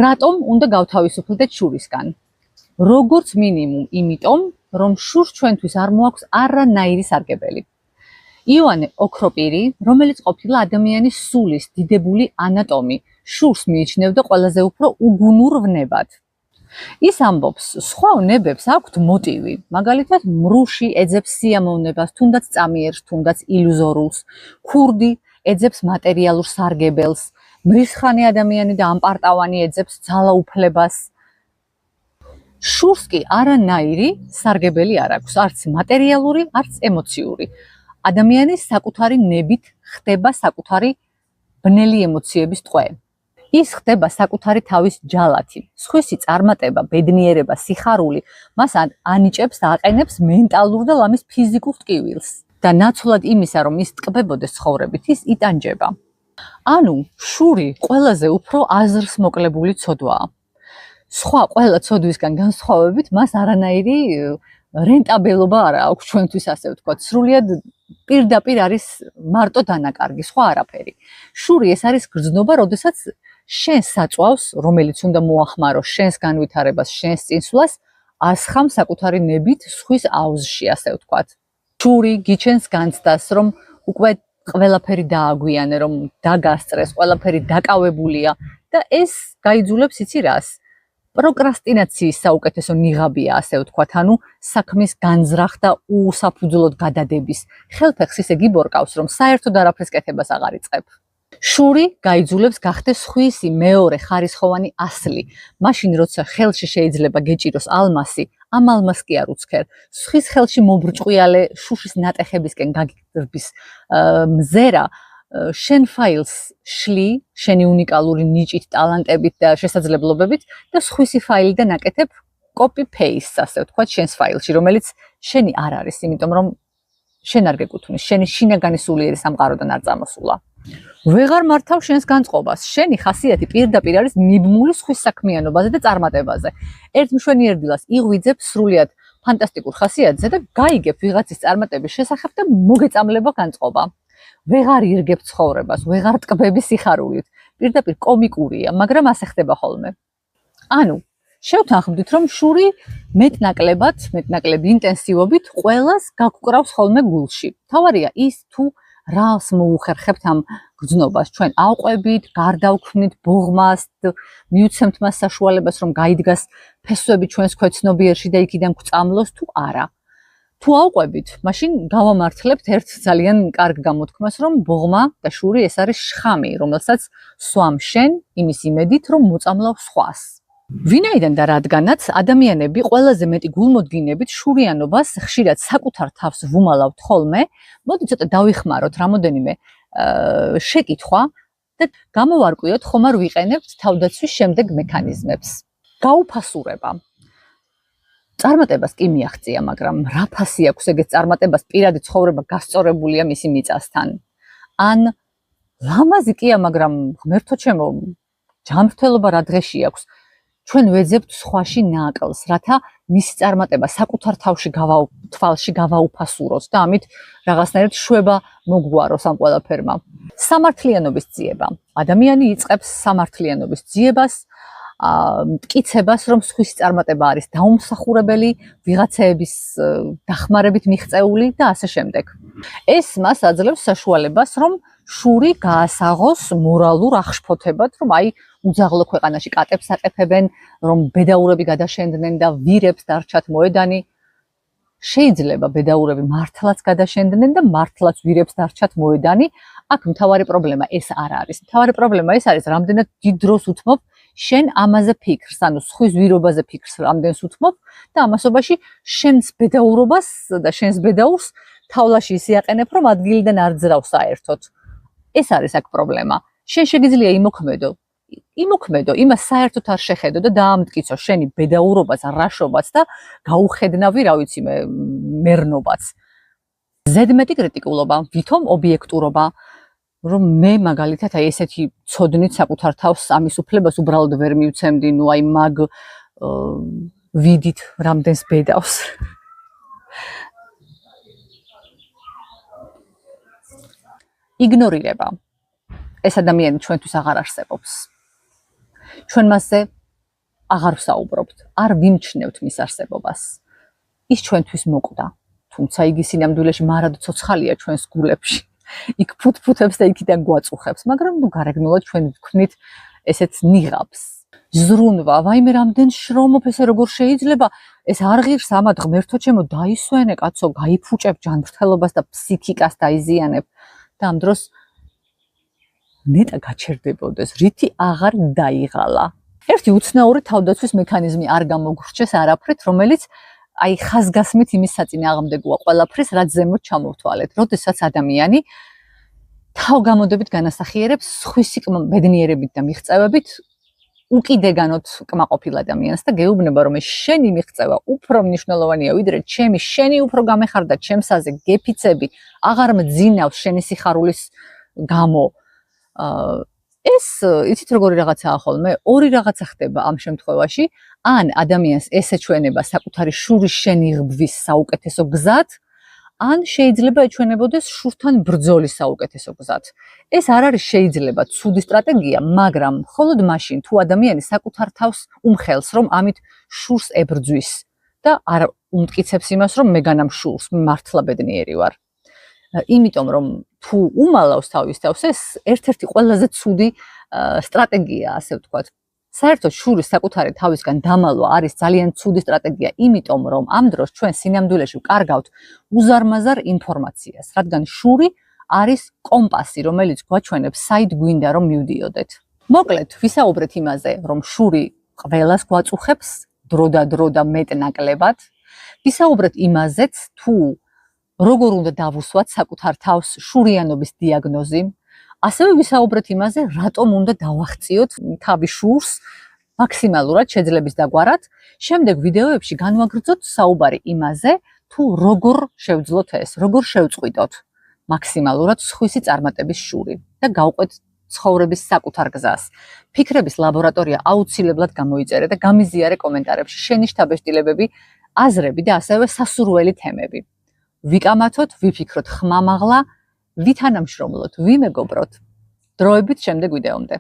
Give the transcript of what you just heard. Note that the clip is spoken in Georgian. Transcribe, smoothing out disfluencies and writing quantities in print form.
რატომ უნდა გავთავისუფლდეთ შურისგან? როგორც მინიმუმ იმიტომ, რომ შურს ჩვენთვის არ მოაქვს არანაირი სარგებელი. იოანე ოქროპირი, რომელიც ყოფილა ადამიანის სულის დიდებული ანატომი, შურს მიიჩნევდა ყველაზე უფრო უგუნურ ვნებად. ის ამბობს, სხვა ვნებებს აქვთ მოტივი, მაგალითად მრუში ეძებს სიამოვნებას, თუნდაც წამიერს, თუნდაც ილუზორულს, ქურდი ეძებს მატერიალურ სარგებელს, მრისხანე ადამიანი და ამპარტავანი ეძებს ძალაუფლებას. შურს კი არანაირი სარგებელი არ აქვს, არც მატერიალური, არც ემოციური. ადამიანის საკუთარი ნებით ხდება საკუთარი ბნელი ემოციების ტყვე. ის ხდება საკუთარი თავის ჯალათი. სხვისი წარმატება, ბედნიერება, სიხარული მას ანიჭებს და აყენებს მენტალურ და ლამის ფიზიკურ ტკივილს. და ნაცვლად იმისა, რომ ის ტკბებოდეს ცხოვრებით, ის იტანჯება. ანუ შური ყველაზე უფრო აზრს მოკლებული ცოდვაა. სხვა ყველა ცოდვისგან განსხვავებით, მას არანაირი რენტაბელობა არ აქვს ჩვენთვის, ასე ვთქვათ, სრულიად პირდაპირ არის მარტო დანაკარგი, სხვა არაფერი. შური ეს არის გრძნობა, როდესაც შენ საწვავს, რომელიც უნდა მოახმაროს შენს განვითარებას, შენს წინსვლას, ასხამ საკუთარი ნებით სხვის აუზში, ასე ვთქვათ. შური გიჩენს განცდას, რომ უკვე ყველაფერი დააგვიანე, რომ დაგასწრეს, ყველაფერი დაკავებულია და ეს გაიძულებს იცი რას? პროკრასტინაციის საუკეთესო ნიღაბია, ასე ვთქვათ, ანუ საქმის განზრახ და უსაფუძვლოდ გადადების. ხელფეხს ისე გიბორკავს, რომ საერთოდ არაფერს კეთებას აღარ იწყებ. შური გაიძულებს გახდეს სხვისი მეორე ხარისხოვანი ასლი. მაშინ როცა ხელში შეიძლება გეჭიროს ალმასი, ამ ალმასს კი არ უცქერ. სხვის ხელში მობრჭყვიალე შუშის ნატეხებისკენ გაგრძბის მზერა შენ ფაილს შლი, შენი უნიკალური ნიჭით, ტალანტებით და შესაძლებლობებით და სხვისი ფაილიდან აკეთებ copy paste, ასე ვთქვათ, შენს ფაილში, რომელიც შენი არ არის, იმიტომ რომ შენ არ გეკუთვნის, შენი შინაგანი სულიერი სამყაროდან არ წამოსულა. ვეღარ მართავ შენს განწყობას. შენი ხასიათი პირდაპირ არის მიბმული სხვის საქმიანობაზე და წარმატებაზე. ერთ მშვენიერ დილას იღვიძებ სრულიად ფანტასტიკურ ხასიათზე და გაიგებ ვიღაცის წარმატების შესახებ და მოგეწამლება განწყობა. ვეღარ ირგებ ცხოვრებას, ვეღარ ტკბები სიხარულით. პირდაპირ კომიკურია, მაგრამ ასე ხდება ხოლმე. ანუ შევთანხმდით, რომ შური მეტნაკლებად ინტენსივობით ყველას გაგკრავს ხოლმე გულში. თავარია ის თუ რას მოუხერხებთ ამ გრძნობას, ჩვენ ავყვებით, გარდავქმნით ბოღმას, მიუცემთ მას საშუალებას, რომ გაიდგას ფესვები ჩვენს ქვეცნობიერში და იქიდან გვწამლოს თუ არა. თუ ავყვებით, მაშინ გავამართლებთ ერთ ძალიან კარგ გამოთქმას, რომ ბოღმა და შური ეს არის შხამი, რომელსაც სვამ შენ იმის იმედით, რომ მოწამლავ სხვას. ვინაიდან და რადგანაც ადამიანები ყველაზე მეტი გულმოდგინებით შურიანობას ხშირად საკუთარ თავს ვუმალავთ ხოლმე, მოდი ცოტა დავიხმაროთ რამოდენიმე შეკითხვა და გამოვარკვიოთ ხომ არ ვიყენებთ თავდაცვის შემდეგ მექანიზმებს. გაუფასურება. წარმატებას კი მიაღწია, მაგრამ რა ფასი აქვს ეგეთ წარმატებას, პირადი ცხოვრება გასწორებულია მისი მიწასთან. ან ლამაზი კია, მაგრამ ღმერთო ჩემო, ჯანმრთელობა რა დღეში აქვს. ჩვენ ვეძებთ სხვაში ნაკლს, რათა მისი წარმატება საკუთარ თვალში გავაუფასუროთ და ამით რაღაცნაირად შვება მოგვაროს ამ ყველაფერმა. სამართლიანობის ძიება. ადამიანი იწყებს სამართლიანობის ძიებას, მტკიცებას, რომ სხვისი წარმატება არის დაუმსახურებელი, ვიღაცეების დახმარებით მიღწეული და ასე შემდეგ. ეს მას აძლევს საშუალებას, რომ შური გაასაღოს მორალურ აღშფოთებად, რომ აი უძაღლო ქვეყანაში კატებს აკეთებენ, რომ ბედაურები გადაშენდნენ და ვირებს დარჩათ მოედანი. შეიძლება ბედაურები მართლაც გადაშენდნენ და მართლაც ვირებს დარჩათ მოედანი. აქ მთავარი პრობლემა ეს არ არის. მთავარი პრობლემა ეს არის, რამდენად დიდ დროს უთმობ შენ ამაზე ფიქრს, ანუ სხვის ვირობაზე ფიქრს რამდენს უთმობ და ამასობაში შენს ბედაურობას და შენს ბედაურს თავლაში ისე აყენებ, რომ ადგილიდან არ ძრავ საერთოდ. ეს არის აქ პრობლემა. შენ შეგიძლია იმოქმედო, იმას საერთოდ არ შეხედო და დაამტკიცო შენი ბედაურობაც, რაშობაც და გაუხედნავი, რა ვიცი მე, მერნობაც. ზედმეტი კრიტიკულობა, ვითომ ობიექტურობა, რომ მე მაგალითად აი ესეთი ცოდნით საკუთარ თავს ამის უფლებას უბრალოდ ვერ მივცემდი, ნუ აი მაგ ვიდით რამდენს ბედავს. იგნორირება. ეს ადამიანი ჩვენთვის აღარ არსებობს. ჩვენ მასზე აღარ ვსაუბრობთ, არ ვიმჩნევთ მის არსებობას. ის ჩვენთვის მოკვდა, თუმცა იგი სინამდვილეში მარად ცოცხალია ჩვენს გულებში. იქ ფუთფუთებს და იქიდან გვაწუხებს, მაგრამ გარეგნულად ჩვენ ვქვნით ესეც ნიღაბს. ზრუნვა, ვაიმე რამდენ შრომობ ესე როგორ შეიძლება, ეს არ ღირს ამად ღმერთო ჩემო დაისვენე კაცო, გაიფუჭებ ჯანმრთელობას და ფსიქიკას დაიზიანებ და ამ დროს ნეტა გაჩერდებოდეს, რითი აღარ დაიღალა. ერთი უცნაური თავდაცვის მექანიზმი არ გამოგრჩეს არაფრით, რომელიც აი ხაზგასმით იმის საწინააღმდეგოა ყველაფრის, რაც ზემოთ ჩამოვთვალეთ. როდესაც ადამიანი თავგამოდებით განასახიერებს სხვისი ბედნიერებით და მიღწევებით უკიდეგანოთ კმაყოფილ ადამიანს და გეუბნება, რომ შენი მიღწევა უფრო მნიშვნელოვანია, ვიდრე ჩემი, შენი უფრო გამეხარდა ჩემსაზე გეფიცები, აღარ მძინავს შენი სიხარულის გამო. ეს იცით როგორი რაღაცაა ხოლმე, ორი რაღაცა ხდება ამ შემთხვევაში, ან ადამიანს ესეჩვენება საკუთარი შურის შენიღბვის საუკეთესო გზად, ან შეიძლება ეჩვენებოდეს შურთან ბრძოლის საუკეთესო გზად. ეს არ არის შეიძლება ცუდი სტრატეგია, მაგრამ მხოლოდ მაშინ, თუ ადამიანი საკუთარ თავს უმხელს, რომ ამით შურს ებრძვის და არ უმტკიცებს იმას, რომ მე განამ შურს, მართლა ბედნიერი ვარ. იმიტომ რომ თუ უმალავს თავის თავს, ეს ერთ-ერთი ყველაზე ცუდი სტრატეგია, ასე ვთქვათ. საერთოდ შურის საკუთარი თავისგან დამალვა არის ძალიან ცუდი სტრატეგია, იმიტომ რომ ამ დროს ჩვენ სინამდვილეში ვკარგავთ უზარმაზარ ინფორმაციას, რადგან შური არის კომპასი, რომელიც გვაჩვენებს საით გვინდა რომ მივდიოდეთ. მოკლედ, ვისაუბრეთ იმაზე, რომ შური ყველას გვაწუხებს დრო და მეტ-ნაკლებად. ვისაუბრეთ იმაზეც, თუ როგორ უნდა დავუსვათ საკუთარ თავს შურიანობის დიაგნოზი. ასევე ვისაუბრეთ იმაზე, რატომ უნდა დავახციოთ თავის შურს მაქსიმალურად შეძლების დაგვარად. შემდეგ ვიდეოებში განვაგრძოთ საუბარი იმაზე, თუ როგორ შევძლოთ ეს, როგორ შევწყვიტოთ მაქსიმალურად სხვისი წარმატების შური და გავყვეთ ცხოვრების საკუთარ გზას. ფიქრების ლაბორატორია აუცილებლად გამოიწერე და გამიზიარე კომენტარებში შენი შთაბეჭდილებები, აზრები და ასევე სასურველი თემები. ვიკამათოთ, ვიფიქროთ ხმამაღლა, ვითანამშრომლოთ, ვიმეგობროთ. დროებით შემდეგ ვიდეომდე.